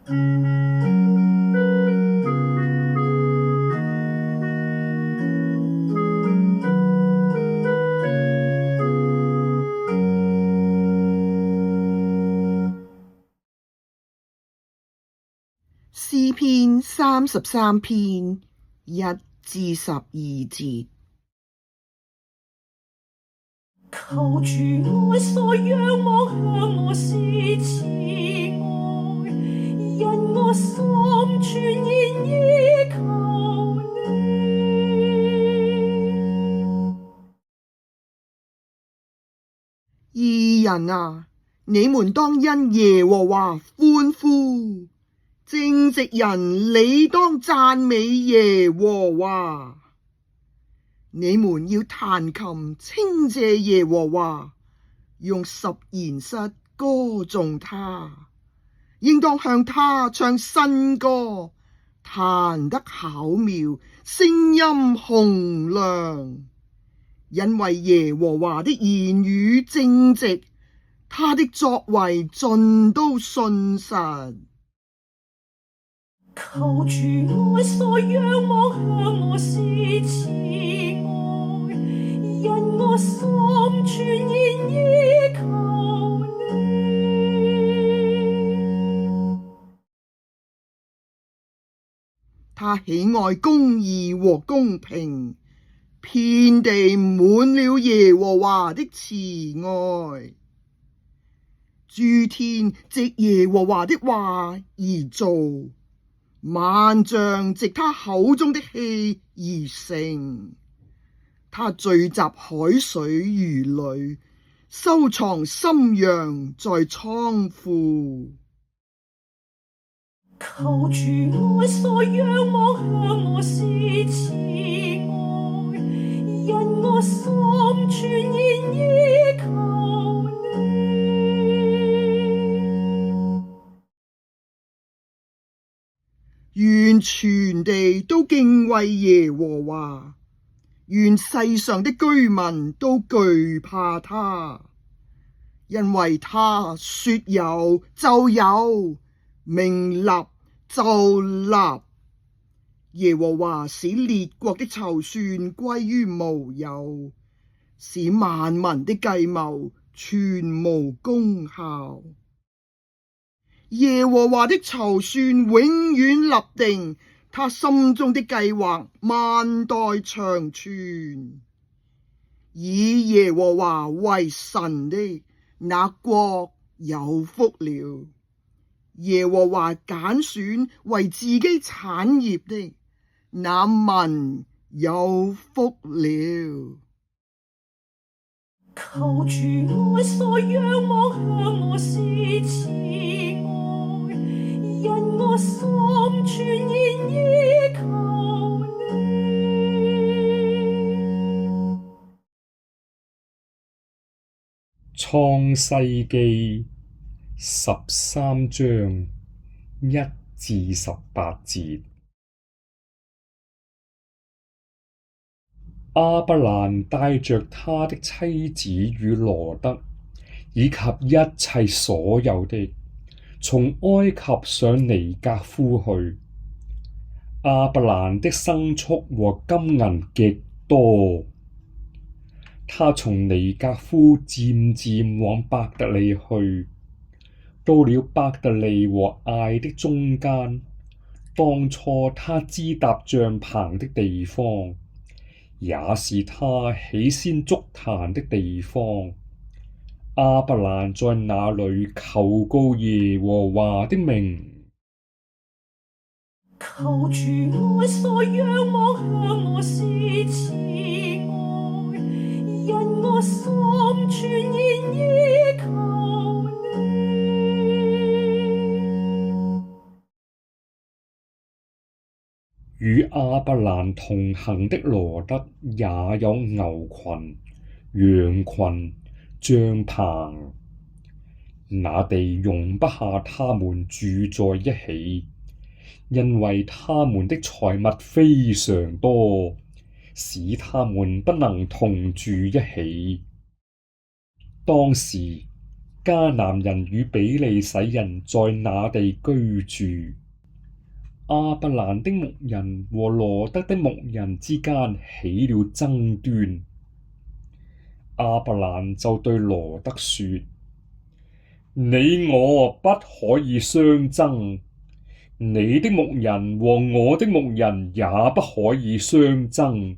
詩篇33篇1至12節。求主愛所仰望向我施慈愛，因我心全然依靠你。義人啊，你們當因耶和華歡呼，正直人理當讚美耶和華。你們要彈琴稱謝耶和華，用十弦瑟歌頌他，應當向他唱新歌，彈得巧妙，聲音洪亮。因為耶和華的言語正直，他的作為盡都信實。求主愛所仰望向我施慈愛，因我心全然依靠你。他喜愛公義和公平，遍地滿了耶和華的慈愛。諸天藉耶和華的話而造，萬象藉他口中的氣而成。他聚集海水如壘，收藏深洋在倉庫。求主愛所仰望向我施慈愛，因我心全然依靠你。願全地都敬畏耶和華，願世上的居民都懼怕他，因為他說有就有，命立就立。耶和華使列國的籌算歸於無有，使萬民的計謀全無功效。耶和華的籌算永遠立定，他心中的計劃萬代長存。以耶和華為神的，那國有福了；耶和華揀選為自己產業的，那民有福了。求主愛所仰望向我施慈愛，因我心全然依靠你。創世記13章1至18節。亞伯蘭帶着他的妻子與羅得，以及一切所有的，從埃及上尼革夫去。亞伯蘭的牲畜和金銀極多，他從尼革夫漸漸往伯特利去，到了伯特利和艾的中間，當初他支搭帳棚的地方，也是他起先築壇的地方。亞伯蘭在那裏求告耶和華的名。求主愛所仰望向我施慈愛，因我心全然依靠你。與亞伯蘭同行的羅得也有牛群、羊群、帳棚，那地容不下他們住在一起，因為他們的財物非常多，使他們不能同住一起。當時迦南人與比利洗人在那地居住。亞伯蘭的牧人和羅得的牧人之間起了爭端。亞伯蘭就對羅得說：你我不可以相爭，你的牧人和我的牧人也不可以相爭，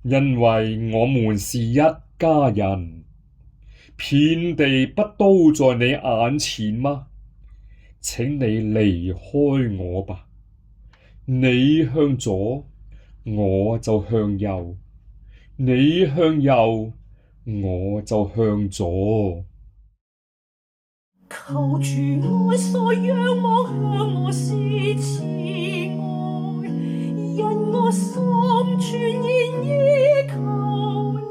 因為我們是一家人。遍地不都在你眼前嗎？請你離開我吧。你向左，我就向右；你向右，我就向左。求主愛所仰望向我施慈愛，因我心全然依靠你。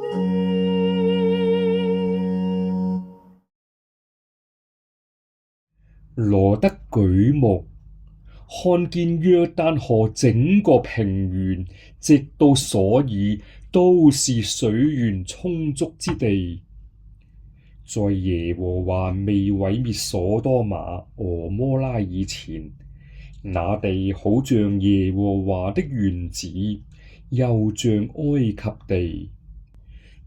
羅得舉目看見約旦河整個平原，直到瑣珥，都是水源充足之地。在耶和華未毀滅所多瑪、蛾摩拉以前，那地好像耶和華的園子，又像埃及地。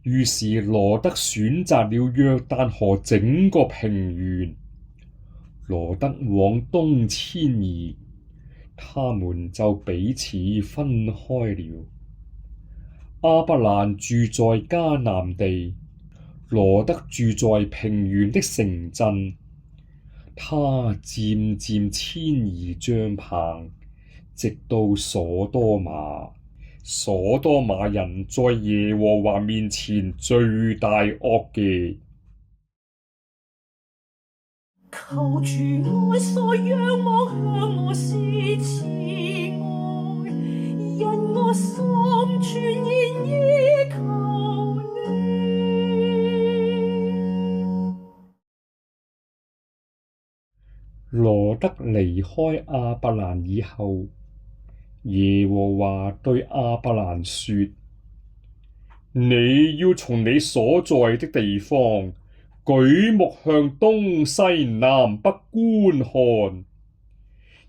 於是羅得選擇了約旦河整個平原。羅得往東遷移，他們就彼此分開了。亞伯蘭住在迦南地，羅得住在平原的城鎮。他漸漸遷移帳棚，直到所多瑪。所多瑪人在耶和華面前罪大惡極。求主愛所仰望向我施慈愛，因我心全然依靠你。羅得離開亞伯蘭以後，耶和華對亞伯蘭說：你要從你所在的地方舉目向東西南北觀看，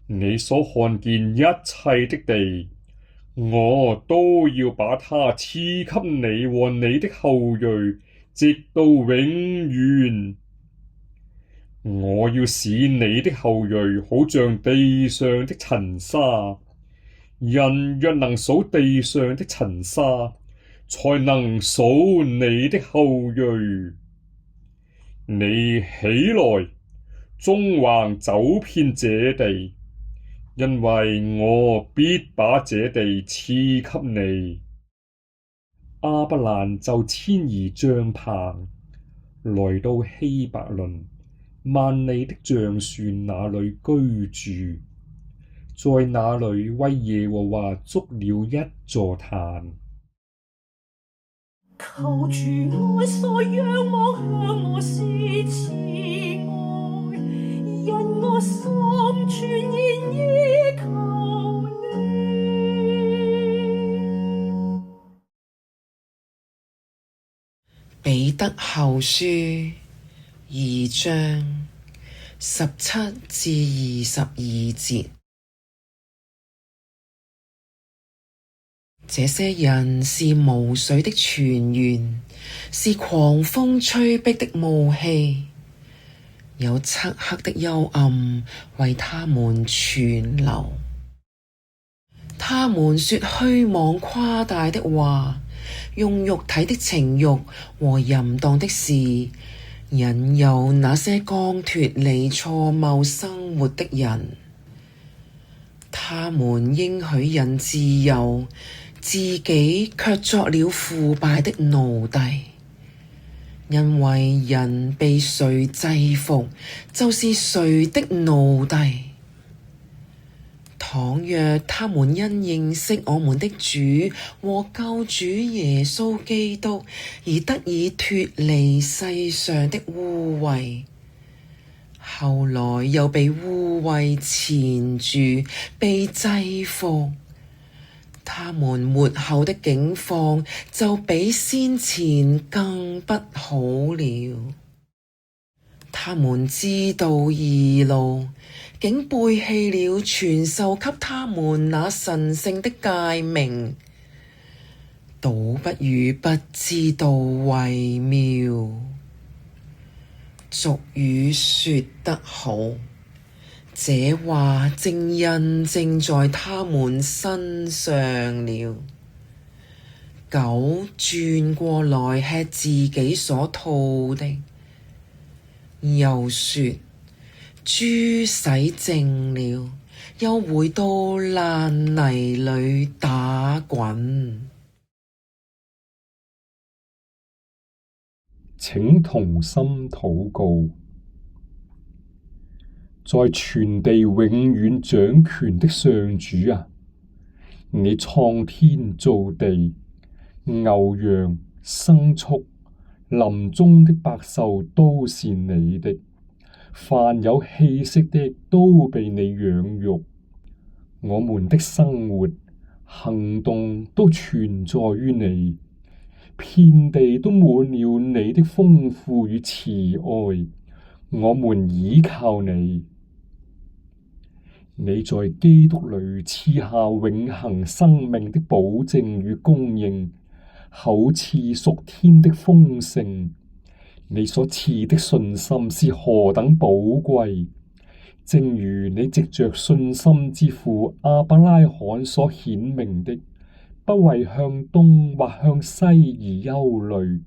你所看見一切的地，我都要把它賜給你和你的後裔，直到永遠。我要使你的後裔好像地上的塵沙，人若能數地上的塵沙，才能數你的後裔。你起來，縱橫走遍這地，因為我必把這地賜給你。亞伯蘭就遷移帳棚，來到希伯崙，萬里的橡樹那裏居住，在那裏為耶和華築了一座壇。求主愛所仰望向我施慈愛，因我心全然依靠你。彼得後書2章17至22節。這些人是無水的泉源，是狂風吹逼的霧氣，有漆黑的幽暗為他們存留。他們說虛妄誇大的話，用肉體的情慾和淫蕩的事，引誘那些剛脫離錯謬生活的人。他們應許人自由，自己卻作了腐敗的奴隸。因為人被誰制服，就是誰的奴隸。倘若他們因認識我們的主和救主耶穌基督而得以脫離世上的污穢，後來又被污穢纏住，被制服，他們末後的境況就比先前更不好了。他們知道義路，竟背棄了傳授給他們那神聖的誡命，倒不如不知道為妙。俗語說得好，這話正印證在他們身上了。狗轉過來吃自己所吐的，又說豬洗淨了，又回到爛泥裏打滾。請同心禱告。在全地永遠掌權的上主啊，你創天造地，牛羊牲畜林中的百獸都是你的，凡有氣息的都被你養育。我們的生活行動都存在於你，遍地都滿了你的豐富與慈愛，我們倚靠你。你在基督裏賜下永恆生命的保證與供應，厚賜屬天的豐盛。你所賜的信心是何等寶貴，正如你藉着信心之父亞伯拉罕所顯明的，不為向東或向西而憂慮，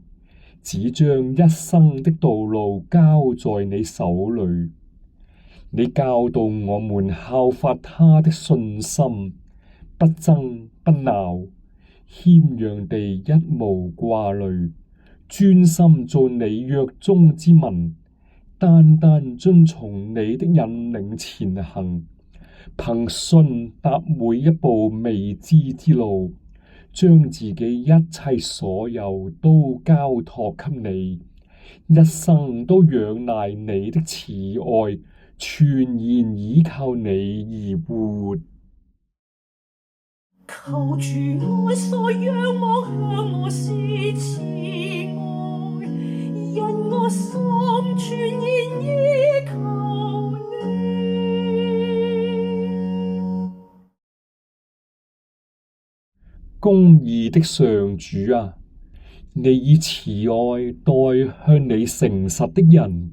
只將一生的道路交在你手裏。你教導我們效法他的信心，不爭不鬧，謙讓地一無掛慮，專心做你約中之民，單單遵從你的引領前行，憑信踏每一步未知之路，將自己一切所有都交託給你，一生都仰賴你的慈愛，全然倚靠你而活。求主愛所仰望向我施慈愛，因我心全然倚靠你。公義的上主啊，你以慈愛待向你誠實的人，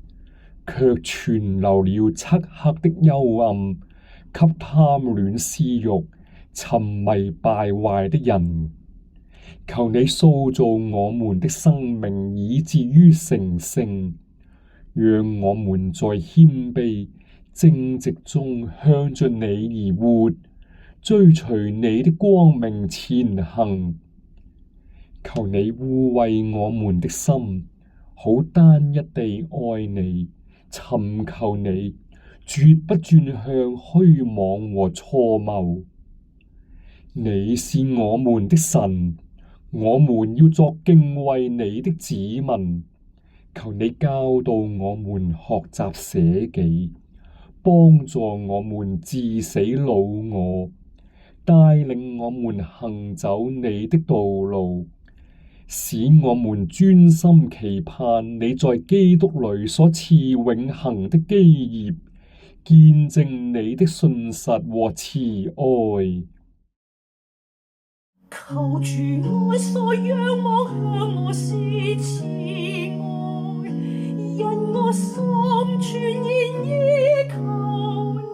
卻存留了漆黑的幽暗，給貪戀私慾、沉迷敗壞的人。求你塑造我們的生命，以至於成聖，讓我們在謙卑正直中向着你而活，追隨你的光明前行。求你護衛我們的心，好單一地愛你，尋求你，絕不轉向虛妄和錯謬。你是我們的神，我們要作敬畏你的子民。求你教導我們學習捨己，幫助我們治死老我，帶領我們行走你的道路，使我們專心期盼你在基督裏所賜永恆的基業，見證你的信實和慈愛。求主愛所仰望向我施慈愛，因我心全然倚靠你。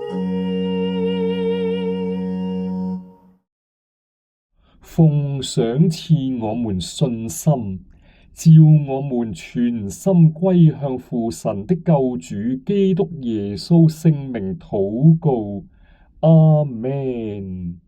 奉賞賜我們信心，照我們全心歸向父神的救主基督耶穌聖名禱告，阿們。